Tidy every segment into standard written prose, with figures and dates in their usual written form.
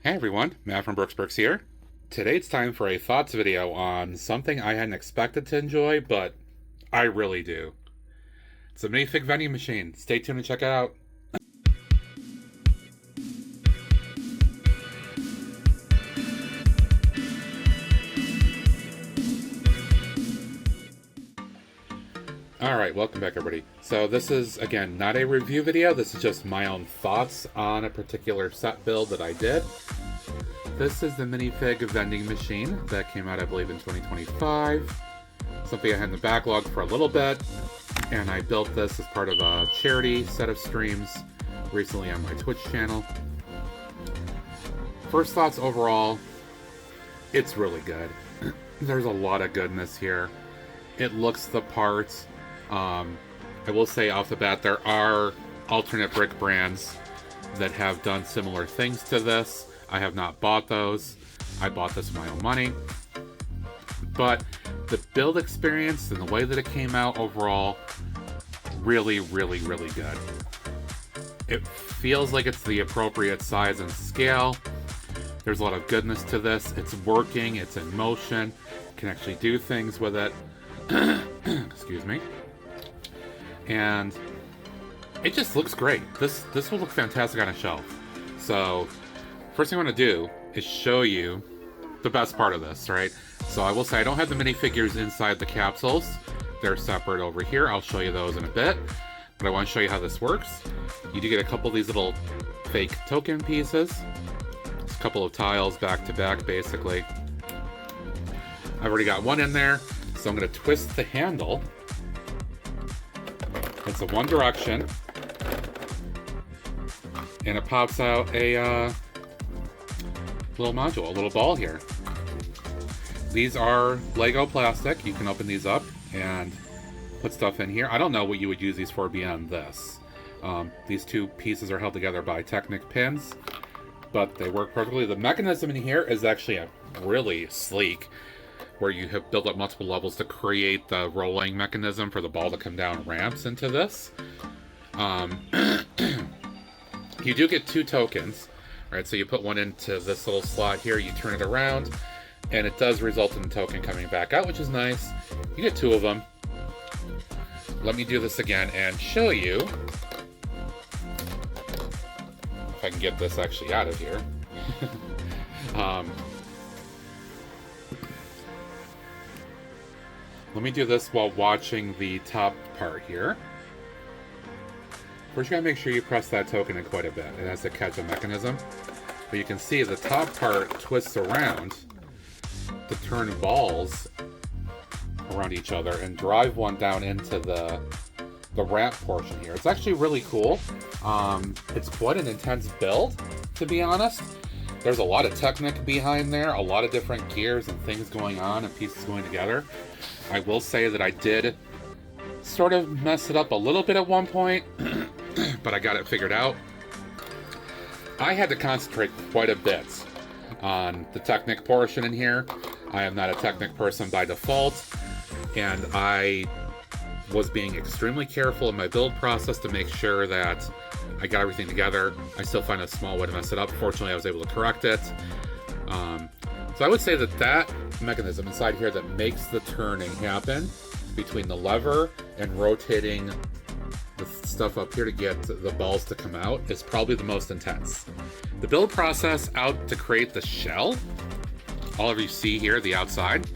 Hey everyone, Matt from Brooks here. Today it's time for a thoughts video on something I hadn't expected to enjoy, but I really do. It's a minifig vending machine. Stay tuned and check it out. Alright, welcome back everybody. So this is, again, not a review video. This is just my own thoughts on a particular set build that I did. This is the Minifig Vending machine that came out, I believe, in 2025. Something I had in the backlog for a little bit, and I built this as part of a charity set of streams recently on my Twitch channel. First thoughts overall, it's really good. There's a lot of goodness here. It looks the part. I will say off the bat, there are alternate brick brands that have done similar things to this. I have not bought those. I bought this with my own money. But the build experience and the way that it came out overall, really, really, really good. It feels like it's the appropriate size and scale. There's a lot of goodness to this. It's working, it's in motion. You can actually do things with it. Excuse me. And it just looks great. This will look fantastic on a shelf. So first thing I want to do is show you the best part of this, right? So I will say I don't have the minifigures inside the capsules. They're separate over here. I'll show you those in a bit. But I want to show you how this works. You do get a couple of these little fake token pieces. It's a couple of tiles back to back, basically. I've already got one in there. So I'm going to twist the handle. It's a one direction. And it pops out a little module, a little ball here. These are Lego plastic. You can open these up and put stuff in here. I don't know what you would use these for beyond this. These two pieces are held together by Technic pins, but they work perfectly. The mechanism in here is actually a really sleek, where you have built up multiple levels to create the rolling mechanism for the ball to come down ramps into this. You do get two tokens, right? So you put one into this little slot here, you turn it around, and it does result in the token coming back out, which is nice. You get two of them. Let me do this again and show you if I can get this actually out of here. Let me do this while watching the top part here. First, you gotta make sure you press that token in quite a bit. It has to catch a mechanism. But you can see the top part twists around to turn balls around each other and drive one down into the ramp portion here. It's actually really cool. It's quite an intense build, to be honest. There's a lot of technique behind there, a lot of different gears and things going on and pieces going together. I will say that I did sort of mess it up a little bit at one point, but I got it figured out. I had to concentrate quite a bit on the Technic portion in here. I am not a Technic person by default, and I was being extremely careful in my build process to make sure that I got everything together. I still find a small way to mess it up. Fortunately, I was able to correct it. So I would say that that mechanism inside here that makes the turning happen between the lever and rotating the stuff up here to get the balls to come out is probably the most intense. The build process out to create the shell, all of you see here, the outside,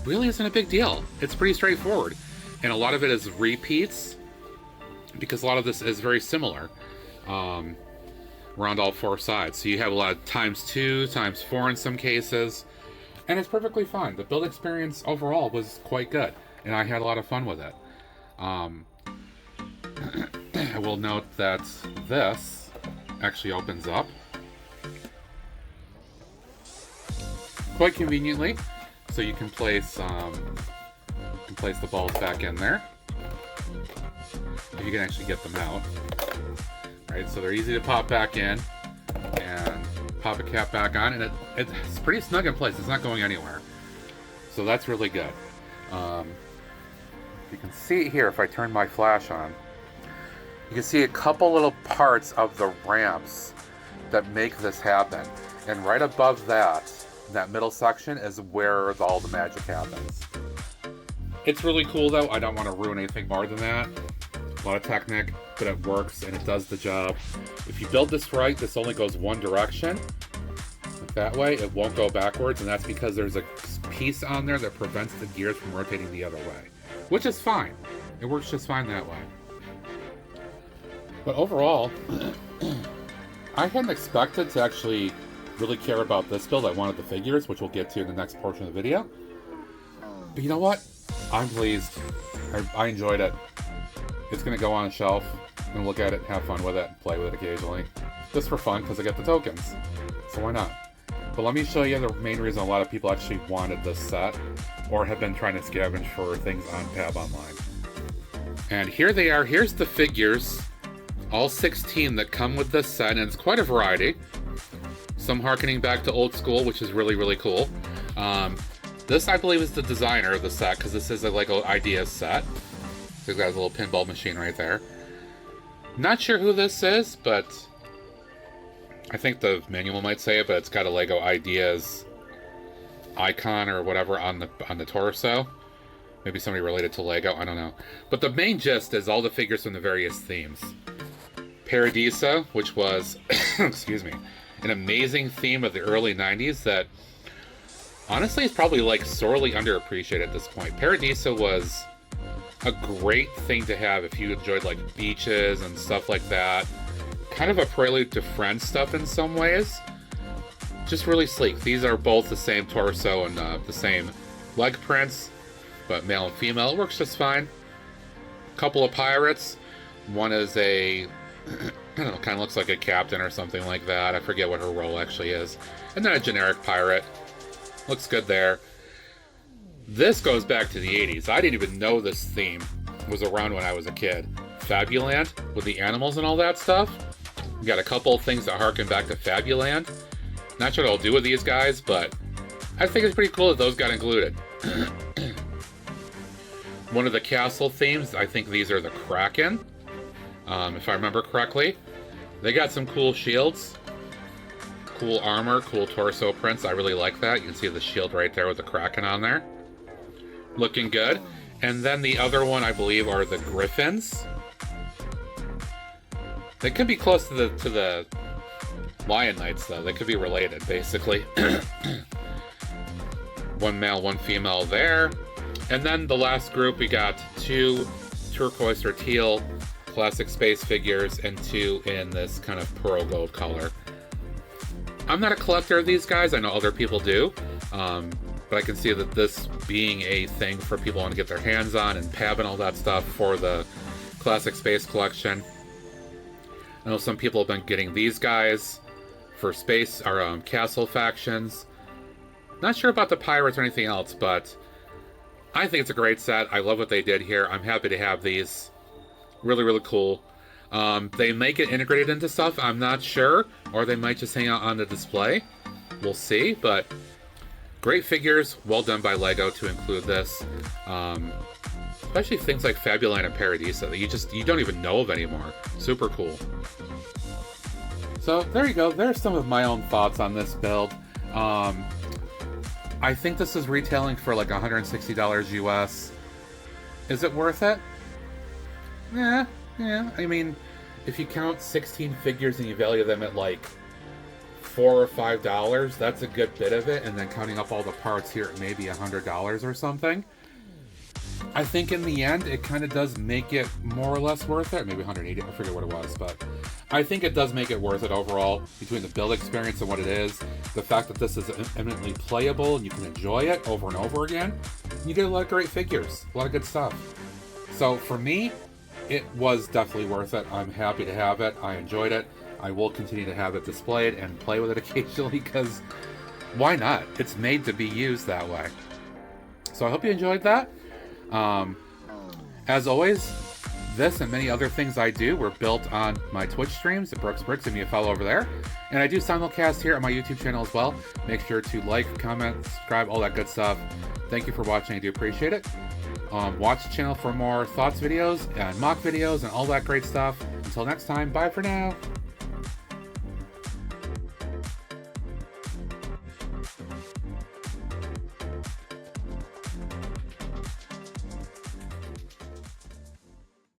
really isn't a big deal. It's pretty straightforward. And a lot of it is repeats, because a lot of this is very similar around all four sides. So you have a lot of ×2, ×4 in some cases, and it's perfectly fine. The build experience overall was quite good, and I had a lot of fun with it. I will note that this actually opens up quite conveniently, so you can place the balls back in there. You can actually get them out, right? So they're easy to pop back in and pop a cap back on, and it's pretty snug in place. It's not going anywhere, so that's really good. You can see here, if I turn my flash on, you can see a couple little parts of the ramps that make this happen. And right above that, that middle section is where all the magic happens. It's really cool though. I don't want to ruin anything more than that. A lot of technique, but it works and it does the job. If you build this right, this only goes one direction. That way, it won't go backwards, and that's because there's a piece on there that prevents the gears from rotating the other way. Which is fine. It works just fine that way. But overall, I hadn't expected to actually really care about this build. I wanted the figures, which we'll get to in the next portion of the video. But you know what? I'm pleased. I enjoyed it. It's going to go on a shelf, and look at it, have fun with it, play with it occasionally. Just for fun, because I get the tokens. So why not? But let me show you the main reason a lot of people actually wanted this set, or have been trying to scavenge for things on Pab Online. And here they are. Here's the figures, all 16 that come with this set, and it's quite a variety. Some harkening back to old school, which is really, really cool. This, I believe, is the designer of the set, because this is a LEGO Ideas set. So he's got his little pinball machine right there. Not sure who this is, but I think the manual might say it, but it's got a LEGO Ideas icon or whatever on the torso. Maybe somebody related to LEGO, I don't know. But the main gist is all the figures from the various themes. Paradiso, which was, excuse me, an amazing theme of the early 90s that honestly is probably like sorely underappreciated at this point. Paradiso was a great thing to have if you enjoyed like beaches and stuff like that. Kind of a prelude to Friends stuff in some ways. Just really sleek. These are both the same torso and the same leg prints, but male and female. It works just fine. Couple of pirates. One is a, I don't know, kind of looks like a captain or something like that. I forget what her role actually is. And then a generic pirate. Looks good there. This goes back to the 80s. I didn't even know this theme was around when I was a kid. Fabuland, with the animals and all that stuff. We got a couple of things that harken back to Fabuland. Not sure what I'll do with these guys, but I think it's pretty cool that those got included. One of the castle themes, I think these are the Kraken, if I remember correctly. They got some cool shields, cool armor, cool torso prints. I really like that. You can see the shield right there with the Kraken on there. Looking good. And then the other one, I believe, are the Griffins. They could be close to the Lion Knights, though. They could be related, basically. One male, one female there. And then the last group, we got 2 turquoise or teal classic space figures and 2 in this kind of pearl gold color. I'm not a collector of these guys. I know other people do. But I can see that this being a thing for people who want to get their hands on and Pab and all that stuff for the classic space collection. I know some people have been getting these guys for space or castle factions. Not sure about the pirates or anything else, but I think it's a great set. I love what they did here. I'm happy to have these. Really, really cool. They may get integrated into stuff, I'm not sure, or they might just hang out on the display. We'll see, but great figures, well done by LEGO to include this. Especially things like Fabuland and Paradiso that you don't even know of anymore. Super cool. So there you go. There's some of my own thoughts on this build. I think this is retailing for like $160 US. Is it worth it? Yeah. I mean, if you count 16 figures and you value them at like $4 or $5, that's a good bit of it. And then counting up all the parts here, it may be $100 or something. I think in the end, it kind of does make it more or less worth it. Maybe 180, I forget what it was, but I think it does make it worth it overall between the build experience and what it is. The fact that this is eminently playable and you can enjoy it over and over again. You get a lot of great figures, a lot of good stuff. So for me, it was definitely worth it. I'm happy to have it. I enjoyed it. I will continue to have it displayed and play with it occasionally because why not? It's made to be used that way. So I hope you enjoyed that. As always, this and many other things I do were built on my Twitch streams at Brooks Bricks. Give me a follow over there. And I do simulcast here on my YouTube channel as well. Make sure to like, comment, subscribe, all that good stuff. Thank you for watching. I do appreciate it. Watch the channel for more thoughts videos and mock videos and all that great stuff. Until next time, bye for now.